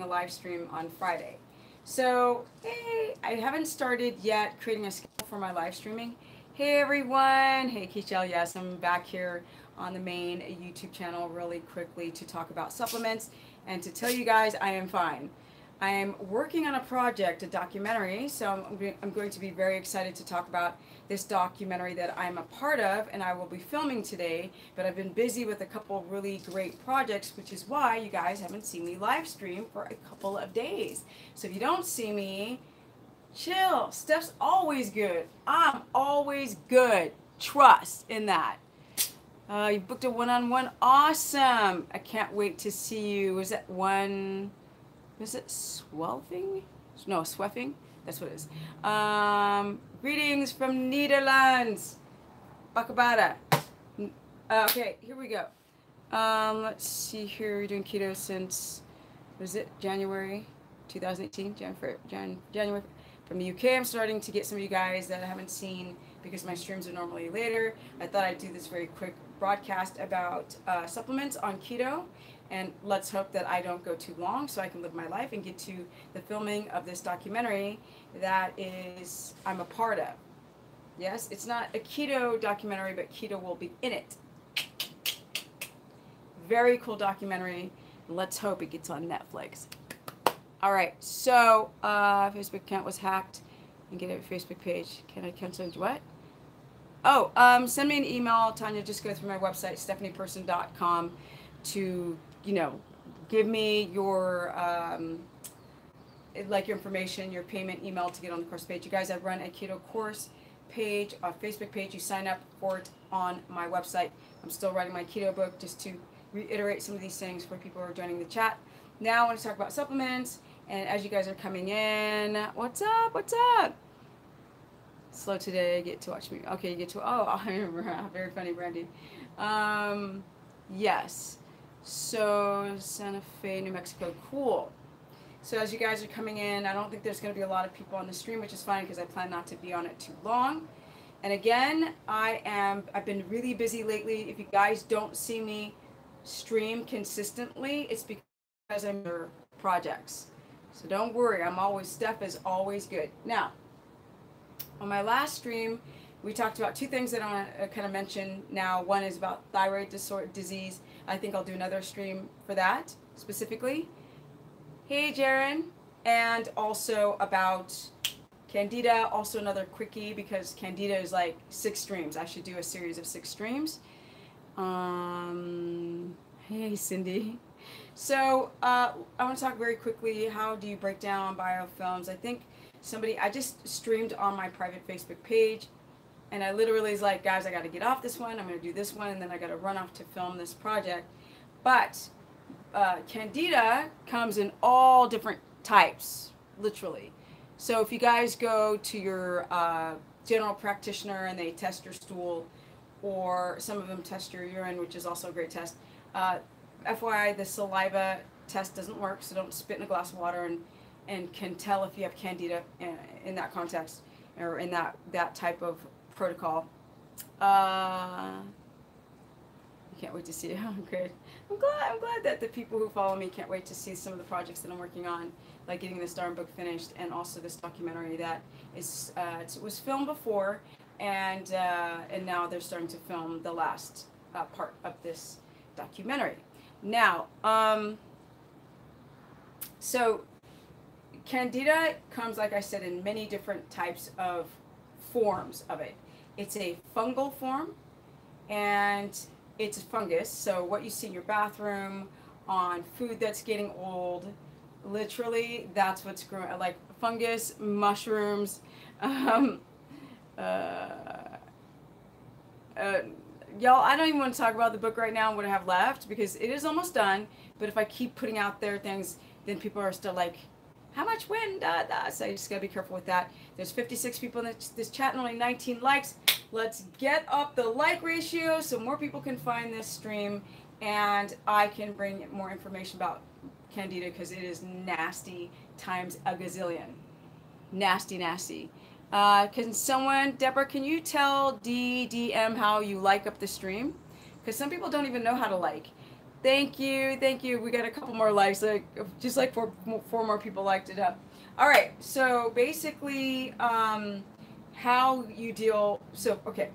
a live stream on Friday. So, hey, I haven't started yet creating a schedule for my live streaming. Hey everyone, hey Keishel, yes, I'm back here on the main YouTube channel really quickly to talk about supplements and to tell you guys I am fine. I am working on a project, a documentary, so I'm going to be very excited to talk about this documentary that I'm a part of, and I will be filming today, but I've been busy with a couple really great projects, which is why you guys haven't seen me live stream for a couple of days. So if you don't see me, chill. Steph's always good. I'm always good. Trust in that. You booked a one-on-one. Awesome. I can't wait to see you. Was it Swelfing? No, Sweffing? That's what it is. Greetings from Netherlands. Bakabada. Okay, here we go. Let's see here. We're doing keto since, was it January 2018? January. From the UK, I'm starting to get some of you guys that I haven't seen because my streams are normally later. I thought I'd do this very quick broadcast about supplements on keto, and let's hope that I don't go too long so I can live my life and get to the filming of this documentary that is I'm a part of. Yes, it's not a keto documentary, but keto will be in it. Very cool documentary. Let's hope it gets on Netflix. All right, so Facebook account was hacked and get a Facebook page. Can I cancel what? Oh, send me an email, Tanya. Just go through my website, stephanieperson.com, to, give me your your information, your payment email to get on the course page. You guys, I run a keto course page, a Facebook page. You sign up for it on my website. I'm still writing my keto book, just to reiterate some of these things for people who are joining the chat. Now I want to talk about supplements. And as you guys are coming in, what's up? What's up? Slow today, get to watch me. Okay, you get to, oh, I remember, very funny, Brandy. Yes. So, Santa Fe, New Mexico, cool. So as you guys are coming in, I don't think there's going to be a lot of people on the stream, which is fine because I plan not to be on it too long. And again, I've been really busy lately. If you guys don't see me stream consistently, it's because I'm in projects. So don't worry, Steph is always good. Now, on my last stream, we talked about two things that I want to kind of mention now. One is about thyroid disease. I think I'll do another stream for that specifically. Hey, Jaren. And also about Candida, also another quickie, because Candida is like 6 streams. I should do a series of 6 streams. Hey, Cindy. So I want to talk very quickly, how do you break down biofilms? I think I just streamed on my private Facebook page, and I literally was like, guys, I got to get off this one, I'm going to do this one, and then I got to run off to film this project. But Candida comes in all different types, literally. So if you guys go to your general practitioner and they test your stool, or some of them test your urine, which is also a great test. FYI, the saliva test doesn't work, so don't spit in a glass of water and can tell if you have Candida in that context or in that type of protocol. I can't wait to see it. Great. I'm glad that the people who follow me can't wait to see some of the projects that I'm working on, like getting this darn book finished, and also this documentary that is it was filmed before, and now they're starting to film the last part of this documentary. Now, so Candida comes, like I said, in many different types of forms of it. It's a fungal form, and it's a fungus. So what you see in your bathroom, on food that's getting old, literally, that's what's growing, like fungus, mushrooms, y'all, I don't even want to talk about the book right now and what I have left, because it is almost done. But if I keep putting out there things, then people are still like, how much when? So I just got to be careful with that. There's 56 people in this chat and only 19 likes. Let's get up the like ratio so more people can find this stream, and I can bring more information about Candida, because it is nasty times a gazillion. Nasty, nasty. Can someone, Deborah, can you tell DDM how you like up the stream? Because some people don't even know how to like. Thank you, thank you. We got a couple more likes, like just like four more people liked it up. All right, so basically, how you deal. So okay,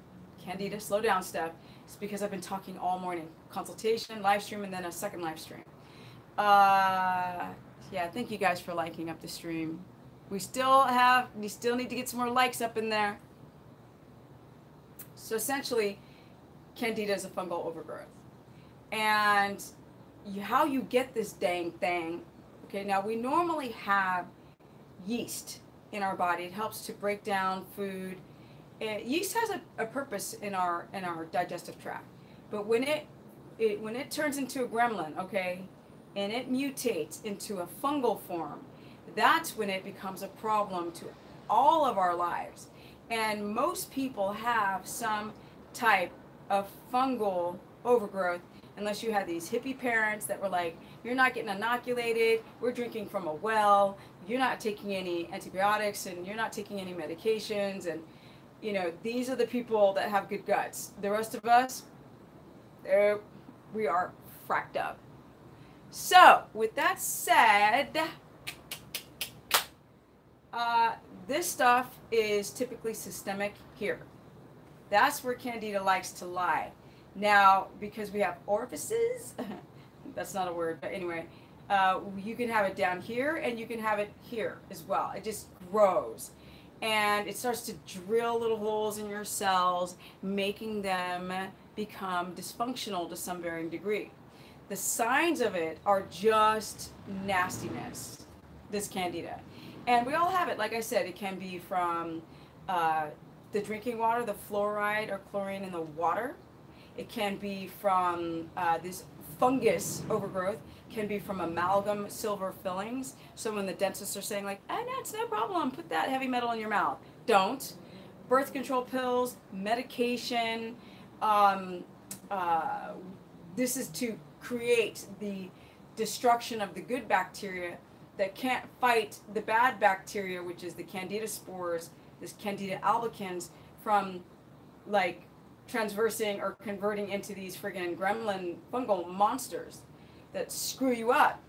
Candida, slow down, Steph. It's because I've been talking all morning. Consultation, live stream, and then a second live stream. Uh, yeah, thank you guys for liking up the stream. We still need to get some more likes up in there. So essentially, Candida is a fungal overgrowth. And how you get this dang thing, okay, now we normally have yeast in our body. It helps to break down food. Yeast has a purpose in our digestive tract. But when it turns into a gremlin, okay, and it mutates into a fungal form, that's when it becomes a problem to all of our lives. And most people have some type of fungal overgrowth, unless you had these hippie parents that were like, you're not getting inoculated, we're drinking from a well, you're not taking any antibiotics, and you're not taking any medications, and you know, these are the people that have good guts. The rest of us, we are fracked up. So, with that said, this stuff is typically systemic here. That's where Candida likes to lie. Now, because we have orifices, that's not a word, but anyway, you can have it down here and you can have it here as well. It just grows. And it starts to drill little holes in your cells, making them become dysfunctional to some varying degree. The signs of it are just nastiness, this Candida. And we all have it. Like I said, it can be from the drinking water, the fluoride or chlorine in the water. It can be from this fungus overgrowth, can be from amalgam silver fillings. So when the dentists are saying like, oh, no, it's no problem, put that heavy metal in your mouth. Don't. Birth control pills, medication. This is to create the destruction of the good bacteria that can't fight the bad bacteria, which is the Candida spores, this Candida albicans, from like transversing or converting into these friggin' gremlin fungal monsters that screw you up.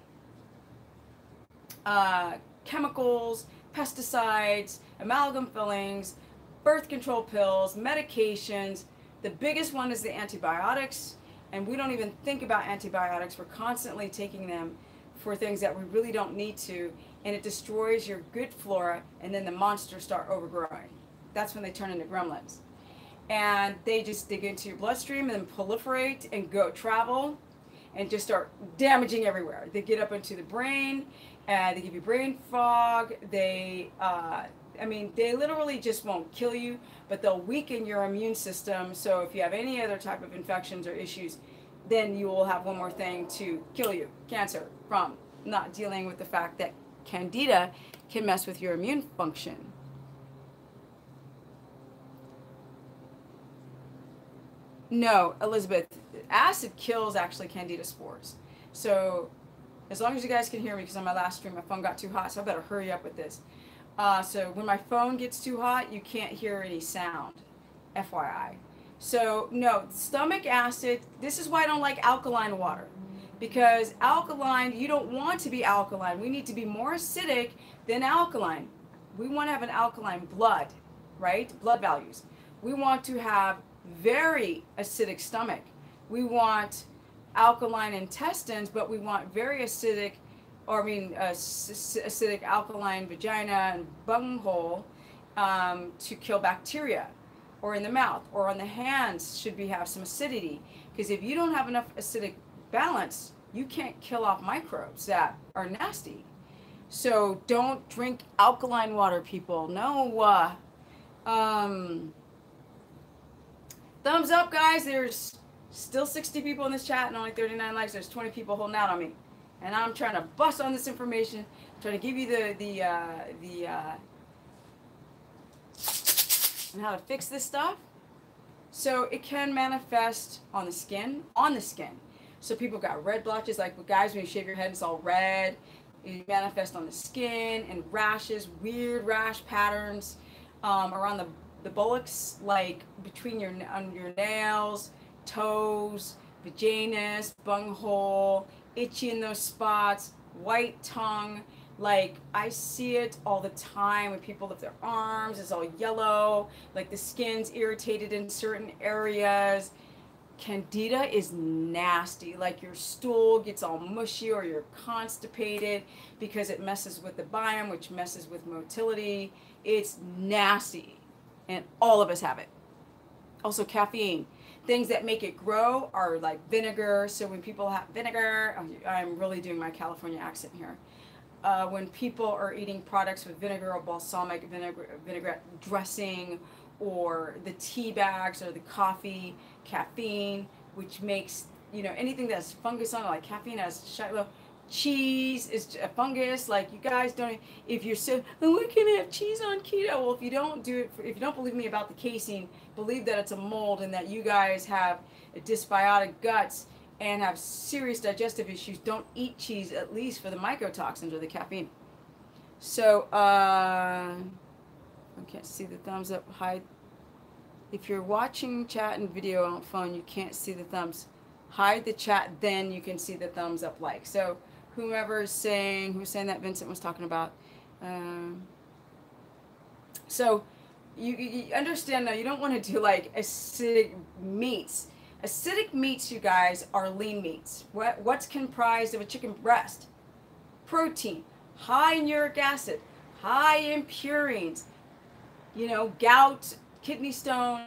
Chemicals, pesticides, amalgam fillings, birth control pills, medications. The biggest one is the antibiotics, and we don't even think about antibiotics. We're constantly taking them for things that we really don't need to, and it destroys your good flora, and then the monsters start overgrowing. That's when they turn into gremlins. And they just dig into your bloodstream and then proliferate and go travel and just start damaging everywhere. They get up into the brain, and they give you brain fog. They literally just won't kill you, but they'll weaken your immune system. So if you have any other type of infections or issues, then you will have one more thing to kill you, cancer, from not dealing with the fact that Candida can mess with your immune function. No, Elizabeth, acid kills actually Candida spores. So as long as you guys can hear me, because on my last stream my phone got too hot, so I better hurry up with this. So when my phone gets too hot, you can't hear any sound, FYI. So no, stomach acid, this is why I don't like alkaline water. Because alkaline, you don't want to be alkaline. We need to be more acidic than alkaline. We want to have an alkaline blood, right? Blood values. We want to have very acidic stomach. We want alkaline intestines, but we want very acidic, acidic alkaline vagina and bunghole to kill bacteria, or in the mouth, or on the hands should have some acidity. Because if you don't have enough acidic balance, you can't kill off microbes that are nasty. So don't drink alkaline water, people. No. Thumbs up, guys. There's still 60 people in this chat and only 39 likes. There's 20 people holding out on me, and I'm trying to bust on this information. I'm trying to give you and how to fix this stuff. So it can manifest on the skin. So people got red blotches, like with guys, when you shave your head, it's all red. It manifests on the skin, and rashes, weird rash patterns around the buttocks, like between your nails, toes, vaginas, bunghole, itchy in those spots, white tongue. Like, I see it all the time when people lift their arms, it's all yellow, like the skin's irritated in certain areas. Candida is nasty. Like, your stool gets all mushy or you're constipated because it messes with the biome, which messes with motility. It's nasty. And all of us have it. Also, caffeine. Things that make it grow are like vinegar. So when people have vinegar, I'm really doing my California accent here. When people are eating products with vinegar or balsamic vinaigrette dressing, or the tea bags or the coffee, caffeine, which makes, anything that's fungus on it, like caffeine has shilo. Cheese is a fungus. Like, you guys don't, if you're so, oh, we can have cheese on keto. Well, if you don't do it, if you don't believe me about the casein, believe that it's a mold and that you guys have dysbiotic guts and have serious digestive issues, don't eat cheese, at least for the mycotoxins or the caffeine. So, I can't see the thumbs up. Hide. If you're watching chat and video on phone, you can't see the thumbs. Hide the chat, then you can see the thumbs up like. So, who's saying that Vincent was talking about. So, you understand now, you don't want to do like acidic meats. Acidic meats, you guys, are lean meats. What's comprised of a chicken breast? Protein, high in uric acid, high in purines, gout, kidney stones,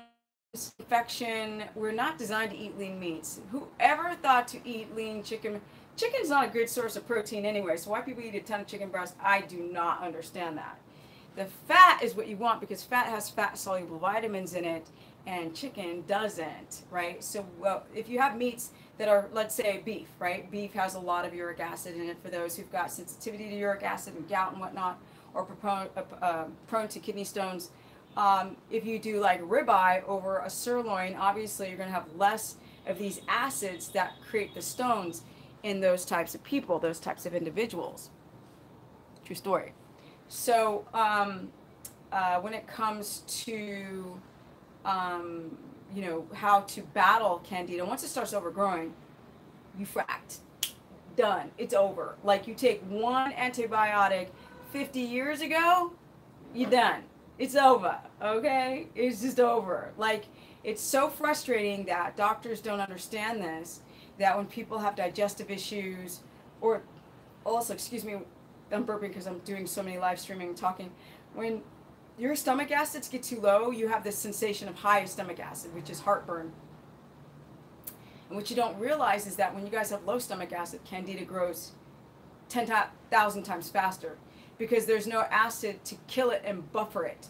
infection. We're not designed to eat lean meats. Whoever thought to eat lean chicken? Chicken's not a good source of protein anyway, so why people eat a ton of chicken breast, I do not understand that. The fat is what you want because fat has fat-soluble vitamins in it, and chicken doesn't, right? So, well, if you have meats that are, let's say, beef, right? Beef has a lot of uric acid in it for those who've got sensitivity to uric acid and gout and whatnot, or prone to kidney stones. If you do like ribeye over a sirloin, obviously you're going to have less of these acids that create the stones in those types of people, those types of individuals. True story. So, when it comes to how to battle candida, once it starts overgrowing, you fracked. Done. It's over. Like, you take one antibiotic 50 years ago, you're done. It's over. Okay? It's just over. Like, it's so frustrating that doctors don't understand this, that when people have digestive issues, or also, excuse me, I'm burping because I'm doing so many live streaming and talking. When your stomach acids get too low, you have this sensation of high stomach acid, which is heartburn. And what you don't realize is that when you guys have low stomach acid, candida grows 10,000 times faster because there's no acid to kill it and buffer it,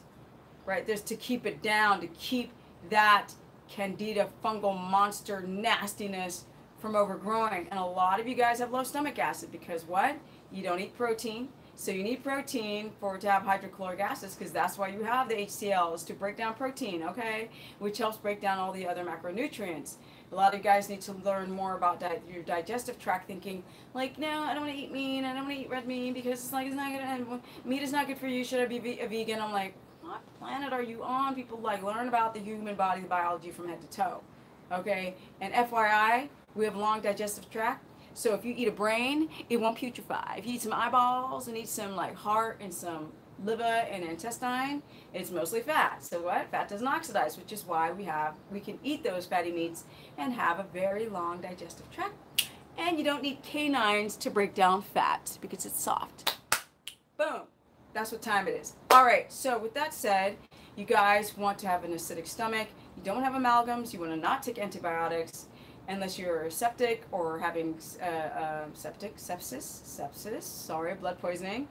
right? There's to keep it down, to keep that candida fungal monster nastiness from overgrowing. And a lot of you guys have low stomach acid because what? You don't eat protein. So you need protein to have hydrochloric acids, because that's why you have the HCl, to break down protein, okay? Which helps break down all the other macronutrients. A lot of you guys need to learn more about your digestive tract, thinking like, no, I don't want to eat meat, I don't want to eat red meat because it's not good. Meat is not good for you. Should I be a vegan? I'm like, what planet are you on? People like learn about the human body, the biology from head to toe, okay? And FYI, we have a long digestive tract. So if you eat a brain, it won't putrefy. If you eat some eyeballs and eat some like heart and some liver and intestine, it's mostly fat. So what? Fat doesn't oxidize, which is why we can eat those fatty meats and have a very long digestive tract. And you don't need canines to break down fat because it's soft. Boom. That's what time it is. All right. So with that said, you guys want to have an acidic stomach. You don't have amalgams. You want to not take antibiotics. Unless you're septic or having sepsis, sorry, blood poisoning,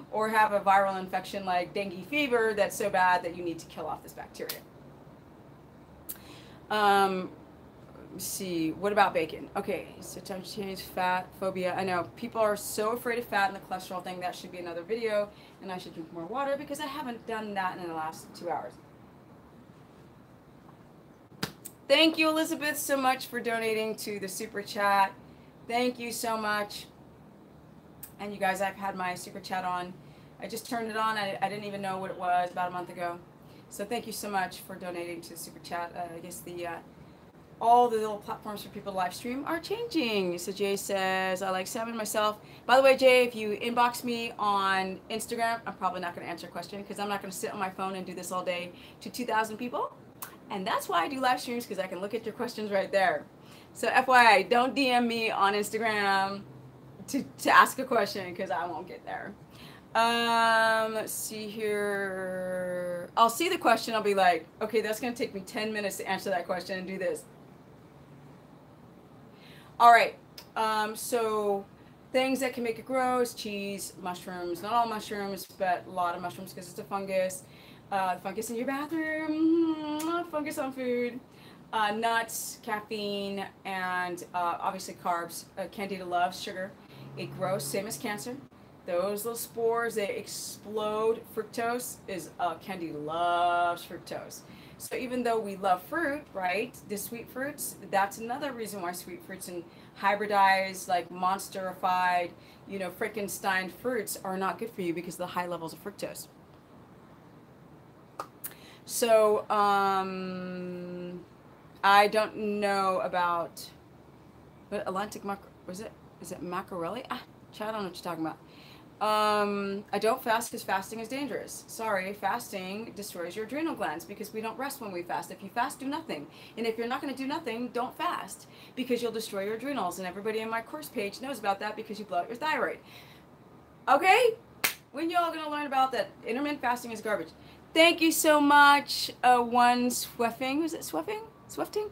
or have a viral infection like dengue fever that's so bad that you need to kill off this bacteria. Let's see, what about bacon? Okay, so time to change fat phobia. I know people are so afraid of fat and the cholesterol thing. That should be another video, and I should drink more water because I haven't done that in the last 2 hours. Thank you, Elizabeth, so much for donating to the super chat. Thank you so much. And you guys, I've had my super chat on. I just turned it on. I didn't even know what it was about a month ago. So thank you so much for donating to the super chat. I guess the all the little platforms for people to live stream are changing. So Jay says, I like salmon myself. By the way, Jay, if you inbox me on Instagram, I'm probably not going to answer a question because I'm not going to sit on my phone and do this all day to 2,000 people. And that's why I do live streams, because I can look at your questions right there. So FYI, don't DM me on Instagram to ask a question because I won't get there. Let's see here. I'll see the question. I'll be like, okay, that's going to take me 10 minutes to answer that question and do this. All right. So things that can make it grow is cheese, mushrooms, not all mushrooms, but a lot of mushrooms because it's a fungus. Fungus in your bathroom, fungus on food, nuts, caffeine, and obviously carbs. Candida loves sugar. It grows, same as cancer. Those little spores, they explode. Fructose is, Candida loves fructose. So even though we love fruit, right, the sweet fruits, that's another reason why sweet fruits and hybridized, like monsterified, you know, Frankenstein fruits are not good for you because of the high levels of fructose. So, I don't know about, what, Atlantic is it mackerelli? Child, I don't know what you're talking about. I don't fast because fasting is dangerous. Sorry, fasting destroys your adrenal glands because we don't rest when we fast. If you fast, do nothing. And if you're not going to do nothing, don't fast because you'll destroy your adrenals. And everybody in my course page knows about that because you blow out your thyroid. Okay? When y'all going to learn about that? Intermittent fasting is garbage. Thank you so much, one Sweffing. Was it Sweffing? Swefting?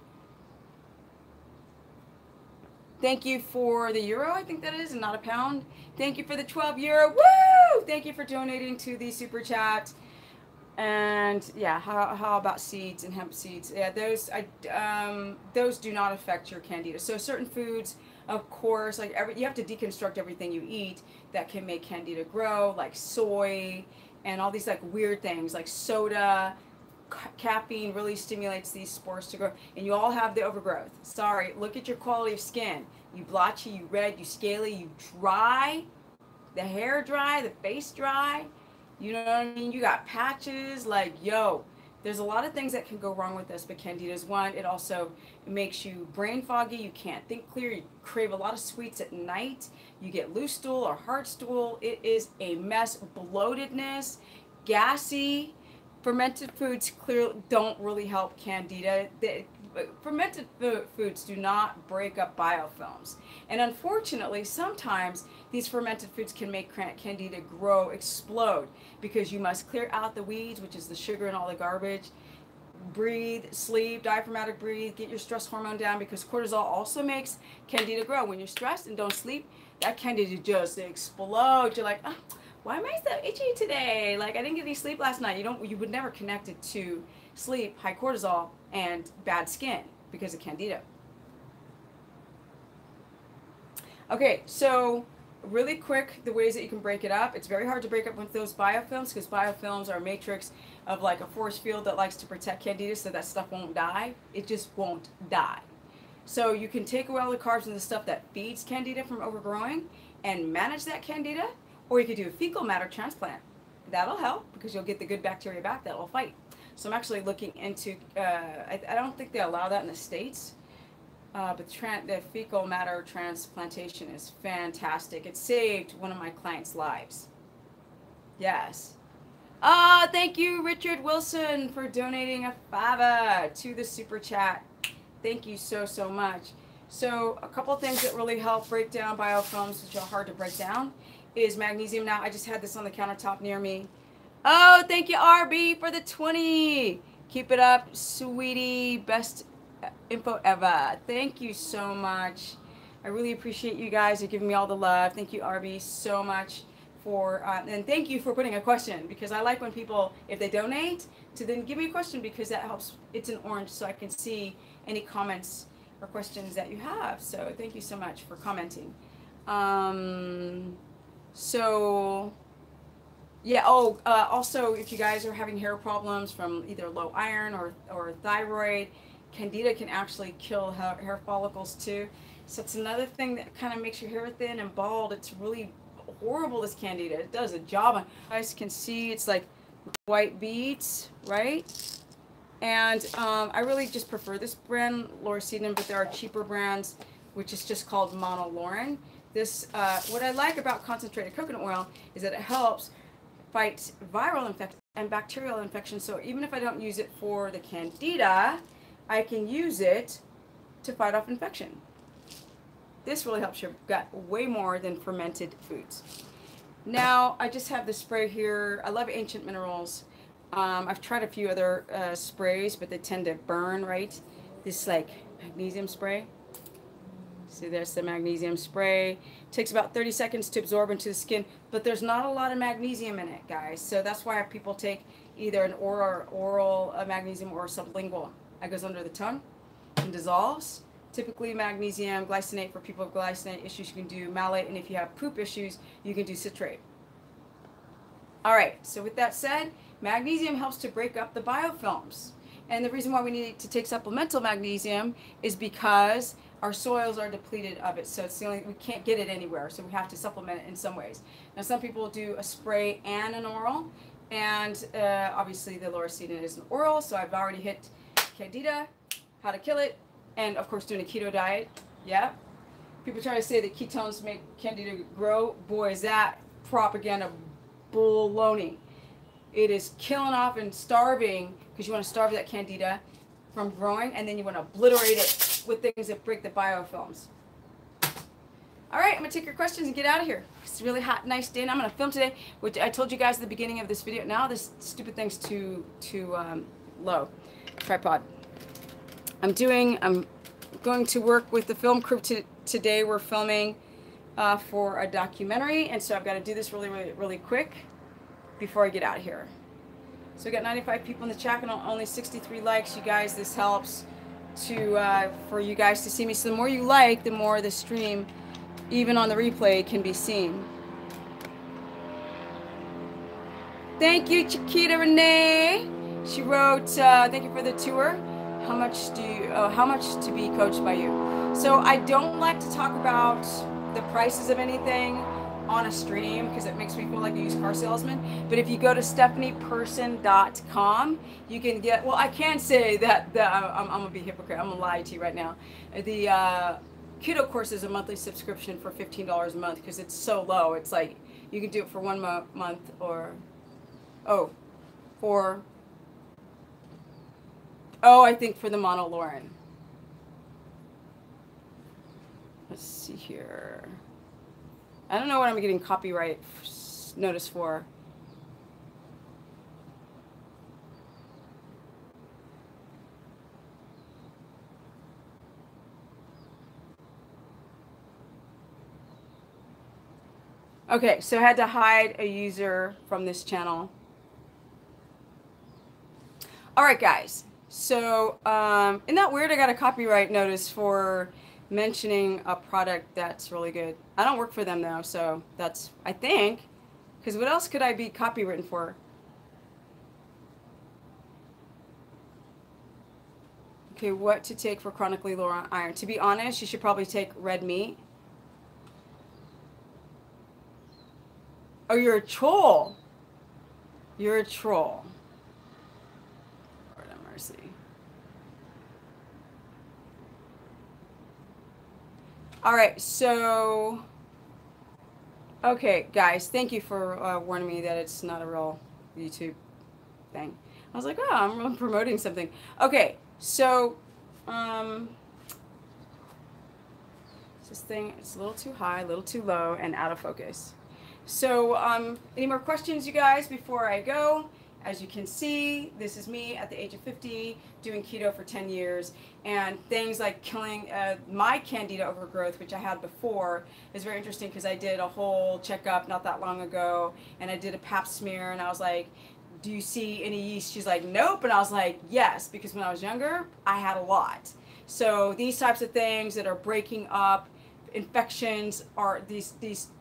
Thank you for the euro, I think that is, and not a pound. Thank you for the 12 euro. Woo! Thank you for donating to the super chat. And yeah, how about seeds and hemp seeds? Yeah, those do not affect your candida. So certain foods, of course, like you have to deconstruct everything you eat that can make candida grow, like soy and all these like weird things like soda. Caffeine really stimulates these spores to grow, and you all have the overgrowth. Sorry, look at your quality of skin. You blotchy, you red, you scaly, you dry, the hair dry, the face dry. You know what I mean? You got patches. Like, yo, there's a lot of things that can go wrong with this, but candida is one. It also makes you brain foggy. You can't think clear. You crave a lot of sweets at night. You get loose stool or hard stool. It is a mess. Bloatedness, gassy. Fermented foods clearly don't really help candida. Fermented foods do not break up biofilms. And unfortunately, sometimes these fermented foods can make candida grow, explode, because you must clear out the weeds, which is the sugar and all the garbage. Breathe, sleep, diaphragmatic breathe, get your stress hormone down, because cortisol also makes candida grow. When you're stressed and don't sleep, that candida just explodes. You're like, oh, why am I so itchy today? Like, I didn't get any sleep last night. You would never connect it to sleep, high cortisol, and bad skin because of candida. Okay, so really quick, the ways that you can break it up. It's very hard to break up with those biofilms because biofilms are a matrix of like a force field that likes to protect candida so that stuff won't die. It just won't die. So you can take away all the carbs and the stuff that feeds candida from overgrowing and manage that candida. Or you could do a fecal matter transplant. That'll help because you'll get the good bacteria back that will fight. So I'm actually looking into, I don't think they allow that in the States, but the fecal matter transplantation is fantastic. It saved one of my clients' lives. Yes. Thank you, Richard Wilson, for donating a $5 to the super chat. Thank you so, so much. So a couple things that really help break down biofilms, which are hard to break down, is magnesium. Now I just had this on the countertop near me. Oh, thank you, RB, for the 20. Keep it up, sweetie. Best info ever. Thank you so much. I really appreciate you guys. You're giving me all the love. Thank you, RB, so much for and thank you for putting a question, because I like when people, if they donate, to then give me a question, because that helps. It's in orange so I can see any comments or questions that you have. So thank you so much for commenting. So yeah, also if you guys are having hair problems from either low iron or thyroid, candida can actually kill hair follicles too. So it's another thing that kind of makes your hair thin and bald. It's really horrible, this candida. It does a job. You guys can see it's like white beads, right? And I really just prefer this brand, Lauracetin, but there are cheaper brands, which is just called Monolaurin. This, what I like about concentrated coconut oil is that it helps fight viral infections and bacterial infections. So even if I don't use it for the candida, I can use it to fight off infection. This really helps your gut way more than fermented foods. Now, I just have the spray here. I love Ancient Minerals. I've tried a few other sprays, but they tend to burn, right? This like magnesium spray. See, there's the magnesium spray. It takes about 30 seconds to absorb into the skin, but there's not a lot of magnesium in it, guys. So that's why people take either an oral magnesium or sublingual. That goes under the tongue and dissolves. Typically magnesium glycinate, for people with glycinate issues, you can do malate, and if you have poop issues, you can do citrate. All right, so with that said, magnesium helps to break up the biofilms. And the reason why we need to take supplemental magnesium is because our soils are depleted of it. So it's the only, we can't get it anywhere, so we have to supplement it in some ways. Now, some people do a spray and an oral, and obviously the Lauracetin is an oral, so I've already hit candida, how to kill it, and of course doing a keto diet. Yeah. People try to say that ketones make candida grow. Boy, is that propaganda baloney. It is killing off and starving, because you want to starve that candida from growing, and then you want to obliterate it with things that break the biofilms. All right, I'm going to take your questions and get out of here. It's a really hot, nice day, and I'm going to film today, which I told you guys at the beginning of this video. Now this stupid thing's too low. Tripod. I'm going to work with the film crew today. We're filming for a documentary, and so I've got to do this really quick before I get out of here. So we got 95 people in the chat and only 63 likes. You guys, this helps to for you guys to see me. So the more you like, the more the stream, even on the replay, can be seen. Thank you, Chiquita Renee. She wrote, thank you for the tour. How much to be coached by you? So I don't like to talk about the prices of anything on a stream, because it makes me feel like a used car salesman. But if you go to stephanieperson.com, you can get, well, I can say that I'm gonna be a hypocrite. I'm gonna lie to you right now. The keto course is a monthly subscription for $15 a month, because it's so low. It's like you can do it for 1 month or I think for the Monolaurin. Let's see here. I don't know what I'm getting copyright notice for. Okay, so I had to hide a user from this channel. All right, guys. So, isn't that weird? I got a copyright notice for mentioning a product that's really good. I don't work for them though, so that's, I think, because what else could I be copywritten for? Okay, what to take for chronically low iron? To be honest, you should probably take red meat. Oh, you're a troll. You're a troll. Lord have mercy. All right, so, okay, guys, thank you for warning me that it's not a real YouTube thing. I was like, oh, I'm promoting something. Okay, so, this thing, it's a little too high, a little too low, and out of focus. So, any more questions, you guys, before I go? As you can see, this is me at the age of 50 doing keto for 10 years, and things like killing my candida overgrowth, which I had before, is very interesting, because I did a whole checkup not that long ago, and I did a pap smear, and I was like, do you see any yeast? She's like, nope. And I was like, yes, because when I was younger, I had a lot. So these types of things that are breaking up infections are these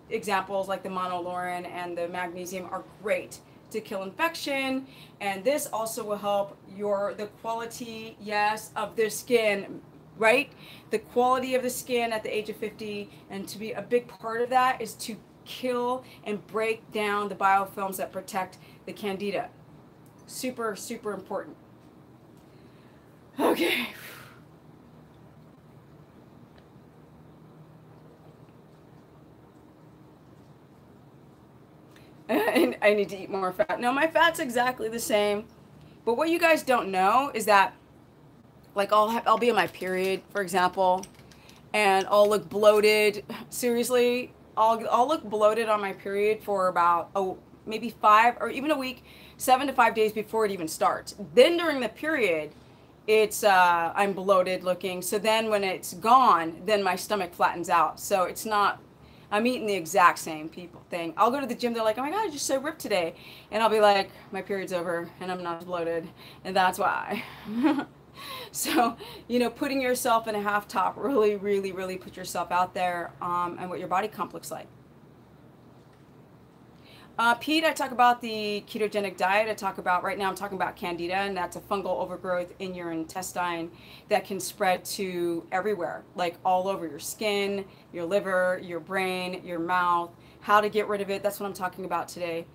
examples, like the Monolaurin and the magnesium, are great to kill infection. And this also will help the quality, yes, of their skin, right? The quality of the skin at the age of 50, and to be a big part of that is to kill and break down the biofilms that protect the candida. Super, super important. Okay. And I need to eat more fat. No, my fat's exactly the same. But what you guys don't know is that, like, I'll be on my period, for example, and I'll look bloated. Seriously, I'll look bloated on my period for about maybe 5 or even a week, 7 to 5 days before it even starts. Then during the period, it's I'm bloated looking. So then when it's gone, then my stomach flattens out. So it's not. I'm eating the exact same people thing. I'll go to the gym. They're like, "Oh my god, you're so ripped today," and I'll be like, "My period's over, and I'm not bloated, and that's why." So, putting yourself in a half top really, really, really put yourself out there, and what your body comp looks like. Pete, I talk about the ketogenic diet. Right now I'm talking about candida, and that's a fungal overgrowth in your intestine that can spread to everywhere, like all over your skin, your liver, your brain, your mouth. How to get rid of it, that's what I'm talking about today.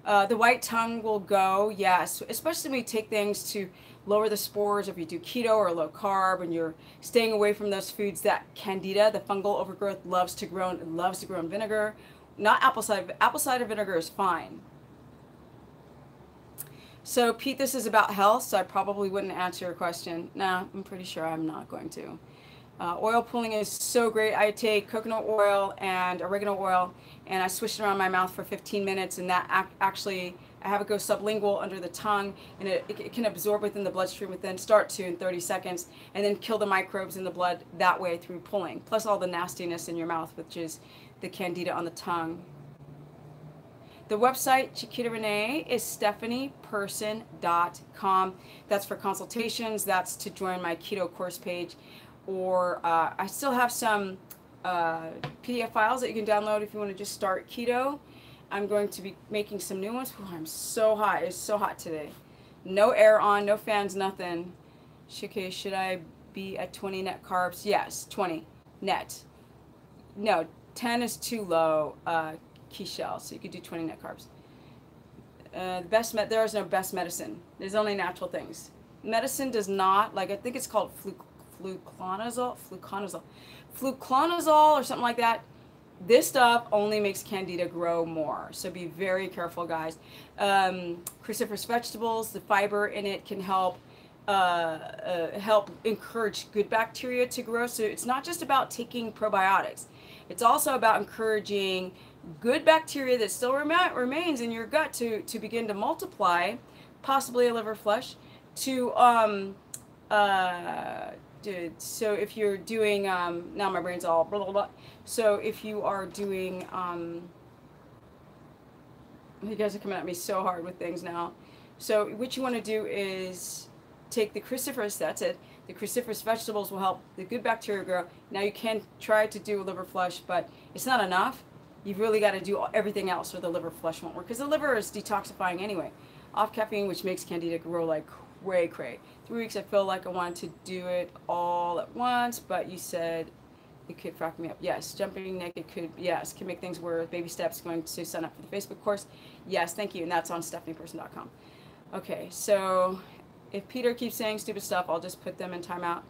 The white tongue will go, yes, especially when you take things to lower the spores, if you do keto or low carb and you're staying away from those foods that candida, the fungal overgrowth, loves to grow in vinegar. Not apple cider. Apple cider vinegar is fine. So, Pete, this is about health, so I probably wouldn't answer your question. Nah, I'm pretty sure I'm not going to. Oil pulling is so great. I take coconut oil and oregano oil, and I swish it around my mouth for 15 minutes, and that actually, I have it go sublingual under the tongue, and it can absorb within the bloodstream within, start to in 30 seconds, and then kill the microbes in the blood that way through pulling, plus all the nastiness in your mouth, which is the candida on the tongue. The website, Chiquita Renee, is stephanieperson.com. That's for consultations. That's to join my keto course page. Or I still have some PDF files that you can download if you want to just start keto. I'm going to be making some new ones. Ooh, I'm so hot. It's so hot today. No air on, no fans, nothing. Okay, should I be at 20 net carbs? Yes, 20 net. No, 10 is too low, Keishel, so you could do 20 net carbs. There is no best medicine. There's only natural things. Medicine does not, like, I think it's called fluconazole or something like that. This stuff only makes candida grow more, so be very careful, guys. Cruciferous vegetables, the fiber in it can help encourage good bacteria to grow. So it's not just about taking probiotics. It's also about encouraging good bacteria that still remains in your gut to begin to multiply, possibly a liver flush, so if you're doing, now my brain's all blah, blah, blah. So if you are doing, you guys are coming at me so hard with things now. So what you want to do is take the cruciferous, that's it. The cruciferous vegetables will help the good bacteria grow. Now you can try to do a liver flush, but it's not enough. You've really got to do everything else or the liver flush won't work, because the liver is detoxifying anyway. Off caffeine, which makes candida grow like cray. 3 weeks I feel like I wanted to do it all at once, but you said it could frack me up. Yes, jumping naked can make things worse. Baby steps, going to sign up for the Facebook course. Yes, thank you, and that's on stephanieperson.com. Okay, so if Peter keeps saying stupid stuff, I'll just put them in timeout.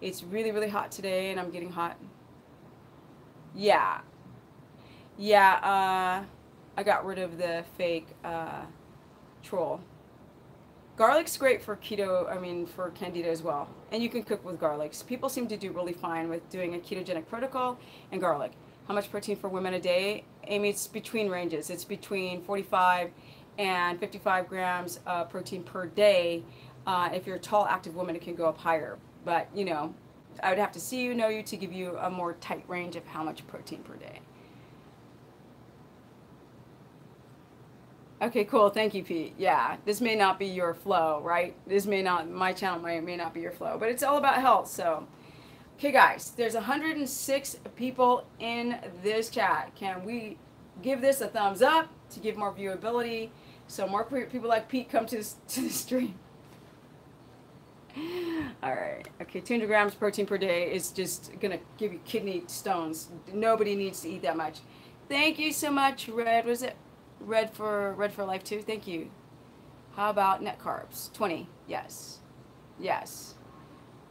It's really, really hot today, and I'm getting hot. Yeah, I got rid of the fake troll. Garlic's great for for candida as well. And you can cook with garlics. People seem to do really fine with doing a ketogenic protocol and garlic. How much protein for women a day? Amy, it's between ranges. It's between 45 and 55 grams of protein per day. If you're a tall, active woman, it can go up higher. But, I would have to see you, know you, to give you a more tight range of how much protein per day. Okay, cool. Thank you, Pete. Yeah, this may not be your flow, right? My channel may not be your flow, but it's all about health. So, okay, guys, there's 106 people in this chat. Can we give this a thumbs up to give more viewability so more people like Pete come to the stream? All right. Okay, 200 grams protein per day is just going to give you kidney stones. Nobody needs to eat that much. Thank you so much, Red. Was it Red for Life too? Thank you. How about net carbs? 20. Yes.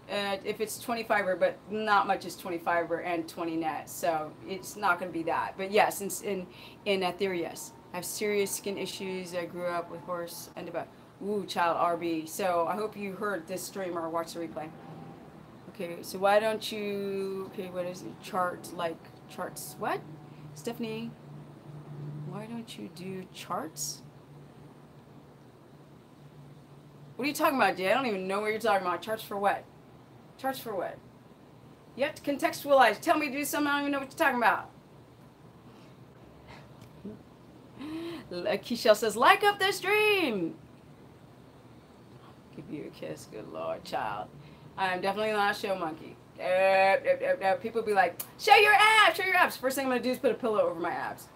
if it's 20 fiber, but not much is 20 fiber and 20 net, so it's not going to be that. But yes, in theory, yes. I have serious skin issues. I grew up with horse and about child RB. So I hope you heard this stream or watched the replay. Okay, so why don't you? Okay, what is it? Charts? What, Stephanie? Why don't you do charts? What are you talking about, Jay? I don't even know what you're talking about. Charts for what? Charts for what? You have to contextualize. Tell me to do something, I don't even know what you're talking about. Keishel says, like up the stream. Give you a kiss, good Lord, child. I am definitely not a show monkey. People be like, show your abs, show your abs. First thing I'm going to do is put a pillow over my abs.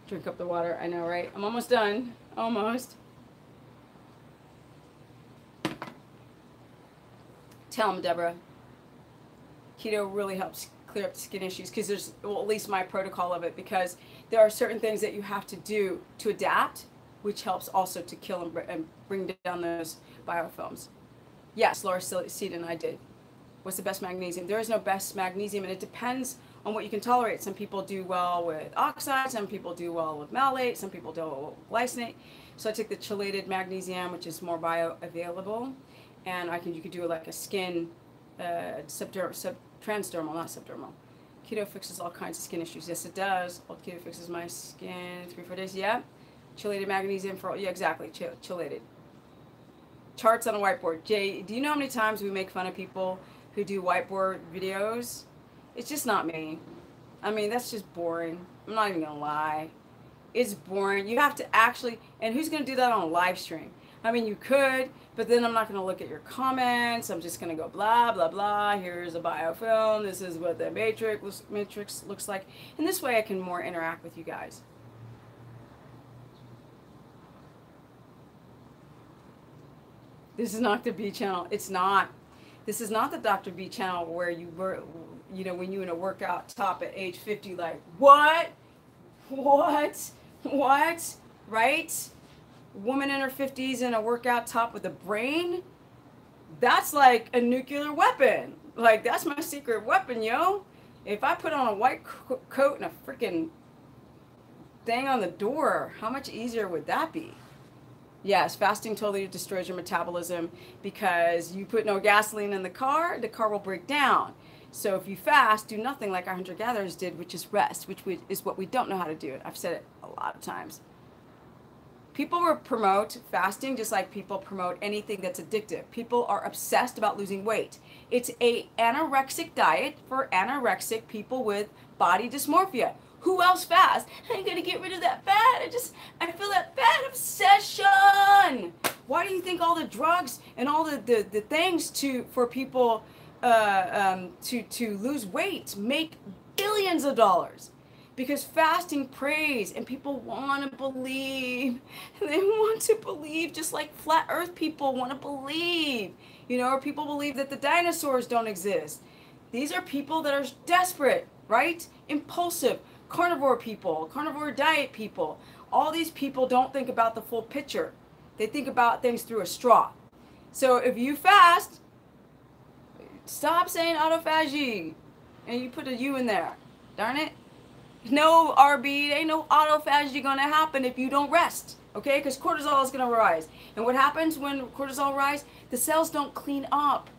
Drink up the water, I know, right? I'm almost done. Almost. Tell them, Deborah. Keto really helps clear up the skin issues because there's, well, at least my protocol of it, because there are certain things that you have to do to adapt, which helps also to kill and bring down those biofilms. Yes, Laura Seaton, I did. What's the best magnesium? There is no best magnesium, and it depends on what you can tolerate. Some people do well with oxide, some people do well with malate, some people do well with glycinate. So I took the chelated magnesium, which is more bioavailable, and you could do like a skin transdermal, not subdermal. Keto fixes all kinds of skin issues. Yes, it does. Well, keto fixes my skin 3-4 days. Yeah. Chelated magnesium for all. Yeah, exactly. Chelated. Charts on a whiteboard. Jay, do you know how many times we make fun of people who do whiteboard videos? It's just not me. I mean, that's just boring. I'm not even gonna lie. It's boring. You have to actually, and who's gonna do that on a live stream? I mean, you could, but then I'm not going to look at your comments. I'm just going to go blah, blah, blah. Here's a biofilm. This is what the matrix looks like. And this way I can more interact with you guys. This is not the B channel. It's not. This is not the Dr. B channel where you were, you know, when you in a workout top at age 50, like, what? Right? Woman in her 50s in a workout top with a brain, that's like a nuclear weapon. Like, that's my secret weapon, yo. If I put on a white coat and a freaking thing on the door, how much easier would that be? Yes, fasting totally destroys your metabolism because you put no gasoline in the car will break down. So if you fast, do nothing like our hunter-gatherers did, which is rest, which is what we don't know how to do. I've said it a lot of times. People will promote fasting just like people promote anything that's addictive. People are obsessed about losing weight. It's an anorexic diet for anorexic people with body dysmorphia. Who else fasts? I'm going to get rid of that fat. I feel that fat obsession. Why do you think all the drugs and all the things for people to lose weight make billions of dollars? Because fasting prays and people want to believe. They want to believe just like flat earth people want to believe. You know, or people believe that the dinosaurs don't exist. These are people that are desperate, right? Impulsive, carnivore people, carnivore diet people. All these people don't think about the full picture. They think about things through a straw. So if you fast, stop saying autophagy. And you put a U in there. Darn it. No RB, ain't no autophagy gonna happen if you don't rest, okay? Because cortisol is gonna rise. And what happens when cortisol rise? The cells don't clean up.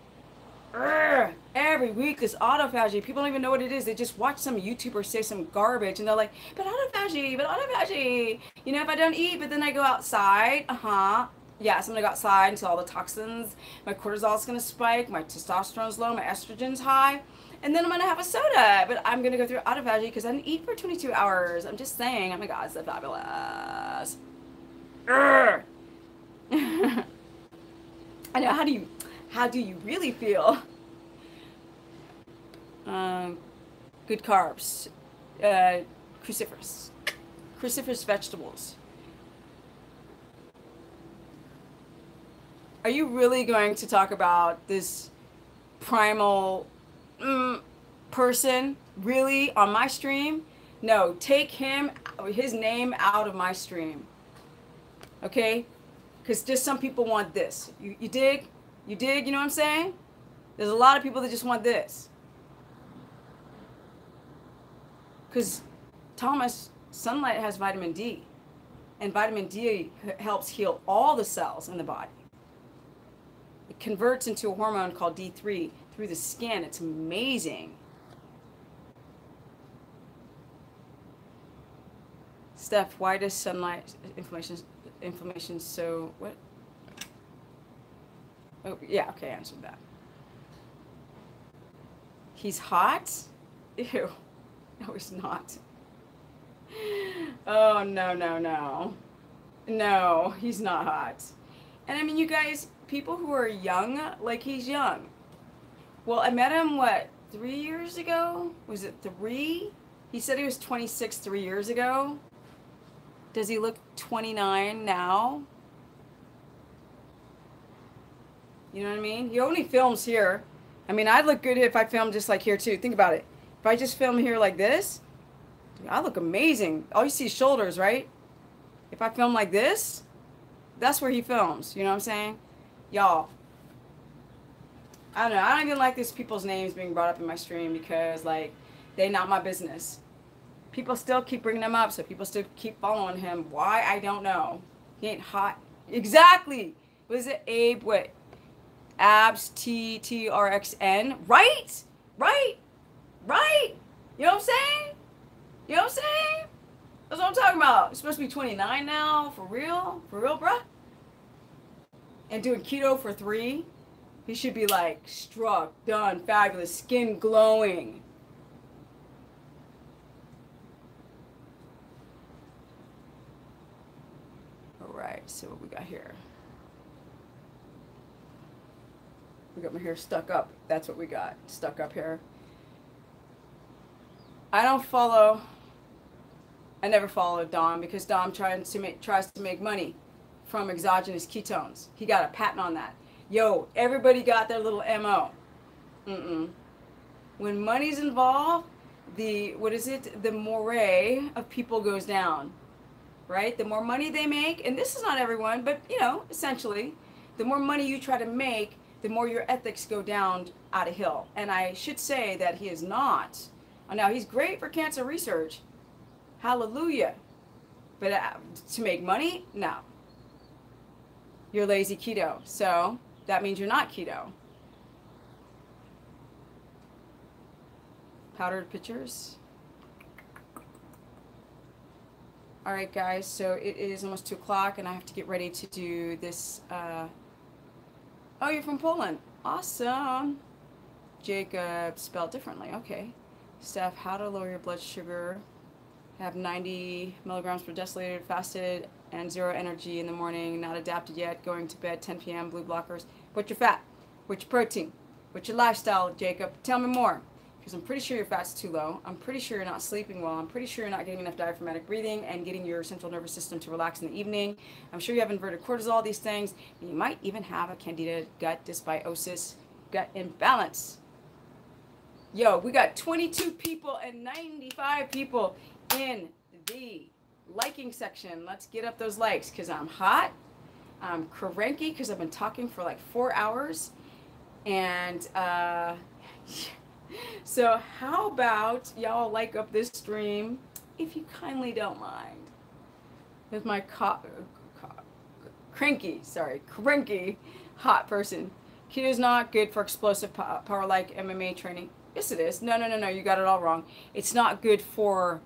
Every week this autophagy, people don't even know what it is. They just watch some YouTuber say some garbage and they're like, but autophagy. You know, if I don't eat, but then I go outside, yes, I'm gonna go outside until all the toxins, my cortisol's gonna spike, my testosterone's low, my estrogen's high. And then I'm going to have a soda, but I'm going to go through autophagy because I didn't eat for 22 hours. I'm just saying, oh my God, it's so fabulous. I know, how do you really feel? Good carbs, cruciferous vegetables. Are you really going to talk about this primal person really on my stream? No, take his name out of my stream, okay? Because just some people want this. You dig, you know what I'm saying? There's a lot of people that just want this. Because Thomas, sunlight has vitamin D. And vitamin D helps heal all the cells in the body. It converts into a hormone called D3 through the skin. It's amazing. Steph, why does sunlight inflammation so what? Oh yeah, okay, I answered that. He's hot? Ew. No, he's not. Oh no, no, no. No, he's not hot. And I mean, you guys, people who are young, like he's young. Well, I met him, what, 3 years ago? Was it 3? He said he was 26 3 years ago. Does he look 29 now? You know what I mean? He only films here. I mean, I'd look good if I filmed just like here too. Think about it. If I just film here like this, I look amazing. All you see is shoulders, right? If I film like this, that's where he films. You know what I'm saying? Y'all, I don't know. I don't even like these people's names being brought up in my stream because, like, they not my business. People still keep bringing them up, so people still keep following him. Why? I don't know. He ain't hot. Exactly. What is it? Abe, what? Abs, TTRXN. Right? Right? Right? You know what I'm saying? You know what I'm saying? That's what I'm talking about. You're supposed to be 29 now. For real? For real, bruh? And doing keto for 3. He should be like, struck, done, fabulous, skin glowing. All right, so what we got here? We got my hair stuck up. That's what we got, stuck up here. I never followed Dom because Dom tries to make money from exogenous ketones. He got a patent on that. Yo, everybody got their little MO. When money's involved, the moray of people goes down, right? The more money they make, and this is not everyone, but you know, essentially, the more money you try to make, the more your ethics go down out of hill. And I should say that he is not. Now, he's great for cancer research. Hallelujah. But to make money, no. You're lazy keto. So that means you're not keto. Powdered pictures. All right, guys. So it is almost 2 o'clock, and I have to get ready to do this. Oh, you're from Poland. Awesome. Jacob, spelled differently. Okay. Steph, how to lower your blood sugar. Have 90 milligrams per deciliter, fasted, and 0 energy in the morning, not adapted yet, going to bed 10 p.m., blue blockers. What's your fat? What's your protein? What's your lifestyle, Jacob? Tell me more, because I'm pretty sure your fat's too low. I'm pretty sure you're not sleeping well. I'm pretty sure you're not getting enough diaphragmatic breathing and getting your central nervous system to relax in the evening. I'm sure you have inverted cortisol, these things. And you might even have a candida gut dysbiosis, gut imbalance. Yo, we got 22 people and 95 people in the liking section. Let's get up those likes because I'm hot. I'm cranky because I've been talking for like 4 hours. And so how about y'all like up this stream if you kindly don't mind. With my cranky hot person. Keto is not good for explosive power like MMA training. Yes, it is. No, you got it all wrong. It's not good for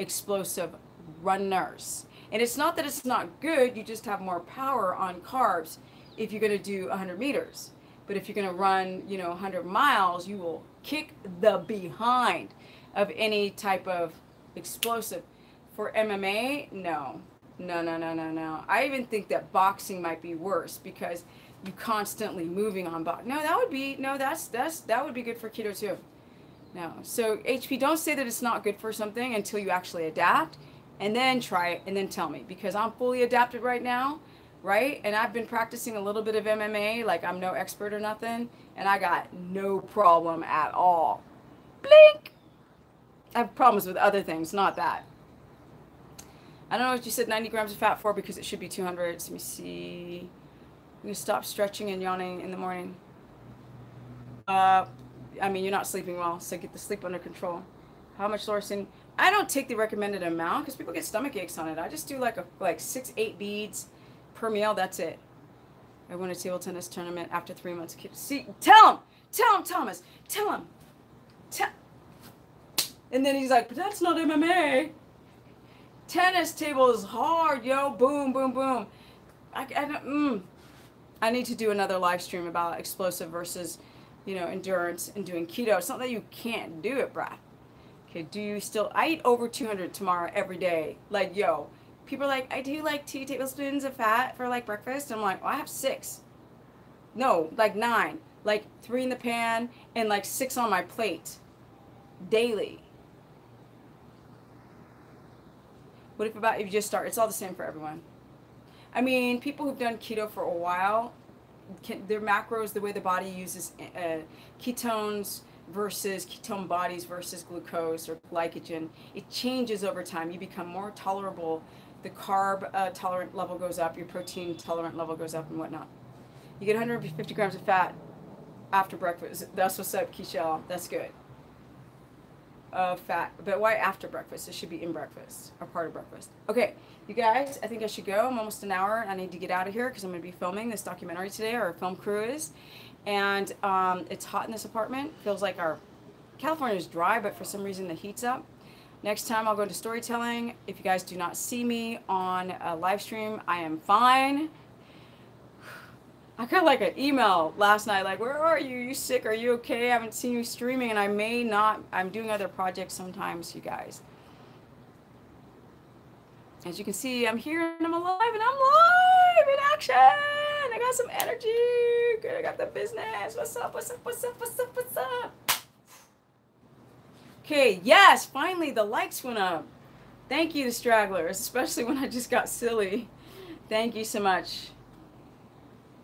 explosive runners. And it's not that it's not good, you just have more power on carbs if you're going to do 100 meters. But if you're going to run, 100 miles, you will kick the behind of any type of explosive. For MMA, no. I even think that boxing might be worse because you constantly moving on box. That would be good for keto too. No. So HP, don't say that it's not good for something until you actually adapt and then try it and then tell me, because I'm fully adapted right now, right? And I've been practicing a little bit of MMA, like I'm no expert or nothing, and I got no problem at all. Blink. I have problems with other things, not that. I don't know what you said 90 grams of fat for because it should be 200. Let me see. I'm going to stop stretching and yawning in the morning. I mean, you're not sleeping well, so get the sleep under control. How much fluorescein? I don't take the recommended amount because people get stomach aches on it. I just do like 6, 8 beads per meal. That's it. I won a table tennis tournament after 3 months. See, tell him, Thomas, tell him. And then he's like, but that's not MMA. Tennis table is hard, yo. Boom, boom, boom. I need to do another live stream about explosive versus, endurance and doing keto. It's not that you can't do it, bruh. Okay, I eat over 200 tomorrow every day. Like, yo, people are like, I do like 2 tablespoons of fat for like breakfast. I'm like, well, I have 6. No, like 9. Like 3 in the pan and like 6 on my plate daily. What if you just start? It's all the same for everyone. I mean, people who've done keto for a while, their macros, the way the body uses ketones versus ketone bodies versus glucose or glycogen, it changes over time. You become more tolerable. The carb tolerant level goes up. Your protein tolerant level goes up and whatnot. You get 150 grams of fat after breakfast. That's what's up, Keishel. That's good. Fat, but why after breakfast? It should be in breakfast or part of breakfast. Okay, you guys, I think I should go. I'm almost an hour. I need to get out of here because I'm going to be filming this documentary today. Our film crew is, and it's hot in this apartment. Feels like California is dry, but for some reason the heat's up. Next time I'll go into storytelling. If you guys do not see me on a live stream, I am fine. I got like an email last night, like, where are you? You sick? Are you okay? I haven't seen you streaming, and I may not. I'm doing other projects sometimes, you guys. As you can see, I'm here and I'm alive and I'm live in action. I got some energy. Good, I got the business. What's up? What's up? What's up? What's up? What's up? Okay, yes, finally the likes went up. Thank you to stragglers, especially when I just got silly. Thank you so much.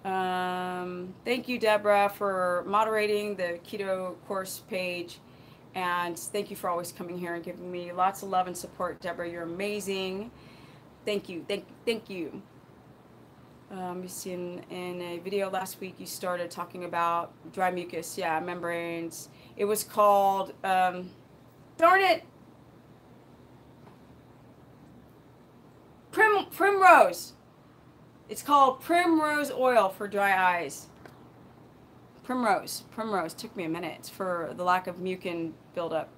Thank you, Deborah, for moderating the keto course page, and thank you for always coming here and giving me lots of love and support. Deborah, you're amazing. Thank you. Thank you. You see in a video last week you started talking about dry mucus, membranes. It was called darn it, primrose. It's called primrose oil for dry eyes. Primrose. Took me a minute. It's for the lack of mucin buildup.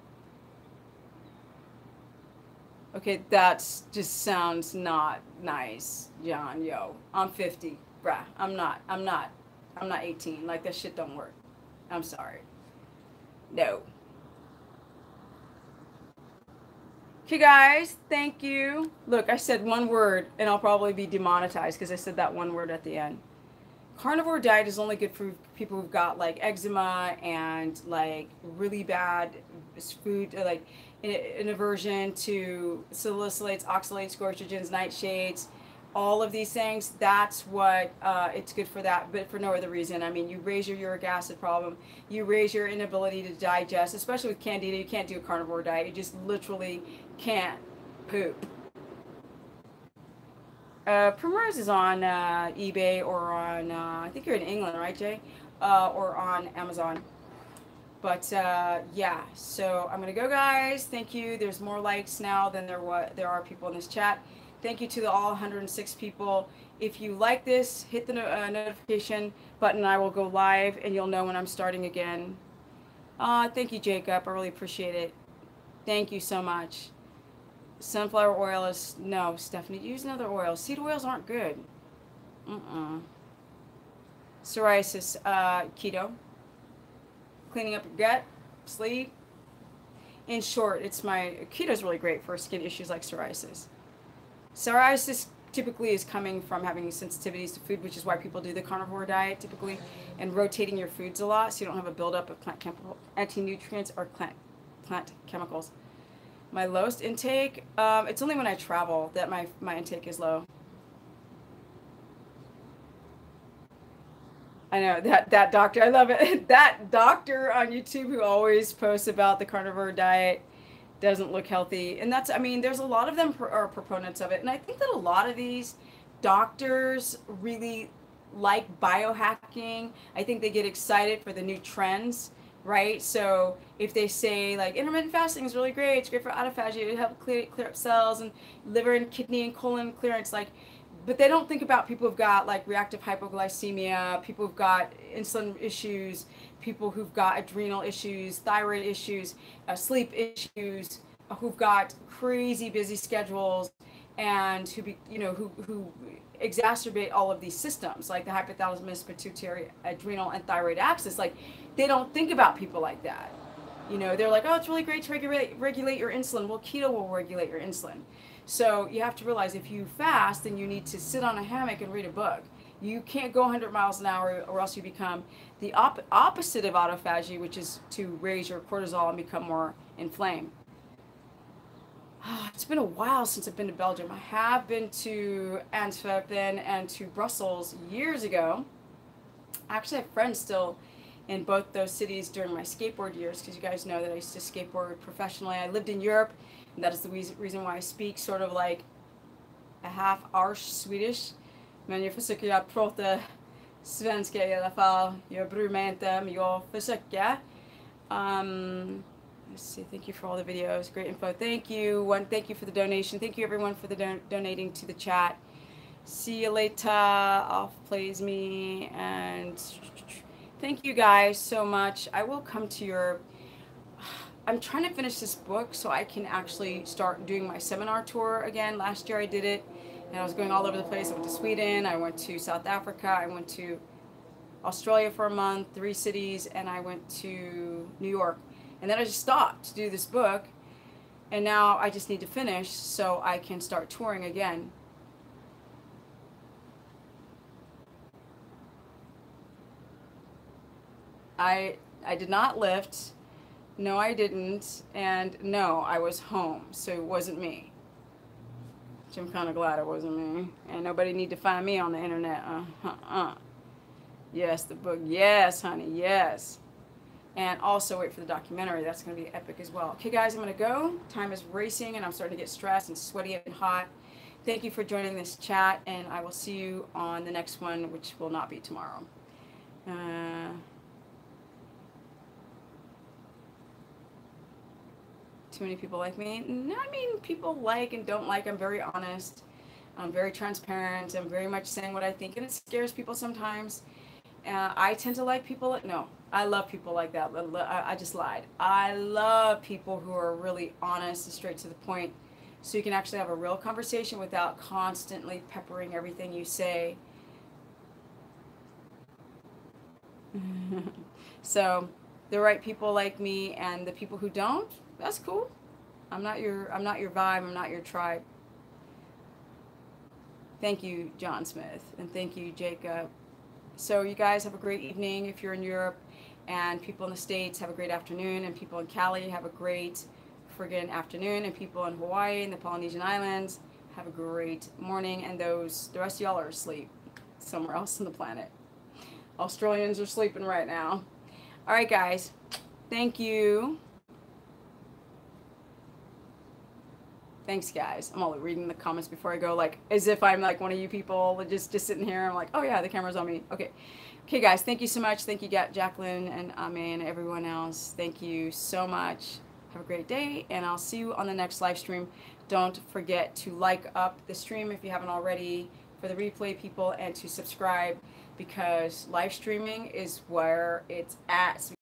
Okay, that just sounds not nice, John. Yo, I'm 50, bruh. I'm not 18. Like, that shit don't work. I'm sorry. No. Okay, guys, thank you. Look, I said one word, and I'll probably be demonetized because I said that one word at the end. Carnivore diet is only good for people who've got like eczema and like really bad food, like an aversion to salicylates, oxalates, goitrogens, nightshades, all of these things. That's what it's good for that, but for no other reason. I mean, you raise your uric acid problem, you raise your inability to digest, especially with candida. You can't do a carnivore diet. You just literally can't poop. Primrose is on eBay or on, I think you're in England, right, Jay? Or on Amazon. But yeah, so I'm gonna go, guys. Thank you. There's more likes now than there are people in this chat. Thank you to all 106 people. If you like this, hit the notification button. I will go live, and you'll know when I'm starting again. Thank you, Jacob. I really appreciate it. Thank you so much. Sunflower oil is, no, Stephanie, use another oil. Seed oils aren't good. Psoriasis, keto. Cleaning up your gut, sleep. In short, keto is really great for skin issues like psoriasis. Psoriasis typically is coming from having sensitivities to food, which is why people do the carnivore diet typically, and rotating your foods a lot so you don't have a buildup of plant anti-nutrients or plant chemicals. My lowest intake, it's only when I travel that my intake is low. I know, that doctor, I love it. That doctor on YouTube who always posts about the carnivore diet doesn't look healthy. And there's a lot of them are proponents of it. And I think that a lot of these doctors really like biohacking. I think they get excited for the new trends, right? So if they say like intermittent fasting is really great, it's great for autophagy, it helps clear up cells and liver and kidney and colon clearance, like, but they don't think about people who've got like reactive hypoglycemia, people who've got insulin issues, people who've got adrenal issues, thyroid issues, sleep issues, who've got crazy busy schedules, and who exacerbate all of these systems like the hypothalamus, pituitary, adrenal, and thyroid axis. Like, they don't think about people like that. They're like, oh, it's really great to regulate your insulin. Well, keto will regulate your insulin. So you have to realize if you fast, then you need to sit on a hammock and read a book. You can't go 100 miles an hour, or else you become the opposite of autophagy, which is to raise your cortisol and become more inflamed. It's been a while since I've been to Belgium. I have been to Antwerpen and to Brussels years ago. I actually have friends still in both those cities during my skateboard years, because you guys know that I used to skateboard professionally. I lived in Europe, and that is the reason why I speak sort of like a half-Irish Swedish. Men jag försöker prata svenska i alla fall. Jag bryr mig inte, men jag försöker. Let's see. Thank you for all the videos. Great info. Thank you. Thank you for the donation. Thank you everyone for the donating to the chat. See you later. Off plays me. And thank you guys so much. I will come to your... I'm trying to finish this book so I can actually start doing my seminar tour again. Last year I did it, and I was going all over the place. I went to Sweden. I went to South Africa. I went to Australia for a month, 3 cities, and I went to New York. And then I just stopped to do this book, and now I just need to finish so I can start touring again. I did not lift. No, I didn't. And no, I was home, so it wasn't me. Which I'm kind of glad it wasn't me. And nobody need to find me on the internet. Yes, the book. Yes, honey. Yes. And also wait for the documentary. That's going to be epic as well. Okay, guys, I'm going to go. Time is racing, and I'm starting to get stressed and sweaty and hot. Thank you for joining this chat, and I will see you on the next one, which will not be tomorrow. Too many people like me? No, I mean, people like and don't like. I'm very honest. I'm very transparent. I'm very much saying what I think, and it scares people sometimes. I tend to like people. No, I love people like that. I just lied. I love people who are really honest and straight to the point, so you can actually have a real conversation without constantly peppering everything you say. So the right people like me, and the people who don't, that's cool. I'm not your vibe. I'm not your tribe. Thank you, John Smith, and thank you, Jacob. So you guys have a great evening if you're in Europe, and people in the States have a great afternoon, and people in Cali have a great friggin' afternoon, and people in Hawaii and the Polynesian Islands have a great morning, and the rest of y'all are asleep somewhere else on the planet. Australians are sleeping right now. All right, guys. Thank you. Thanks, guys. I'm only reading the comments before I go, like, as if I'm like one of you people just sitting here. I'm like, oh yeah, the camera's on me. Okay, guys. Thank you so much. Thank you, Jacqueline and Ame and everyone else. Thank you so much. Have a great day, and I'll see you on the next live stream. Don't forget to like up the stream if you haven't already for the replay people, and to subscribe, because live streaming is where it's at. So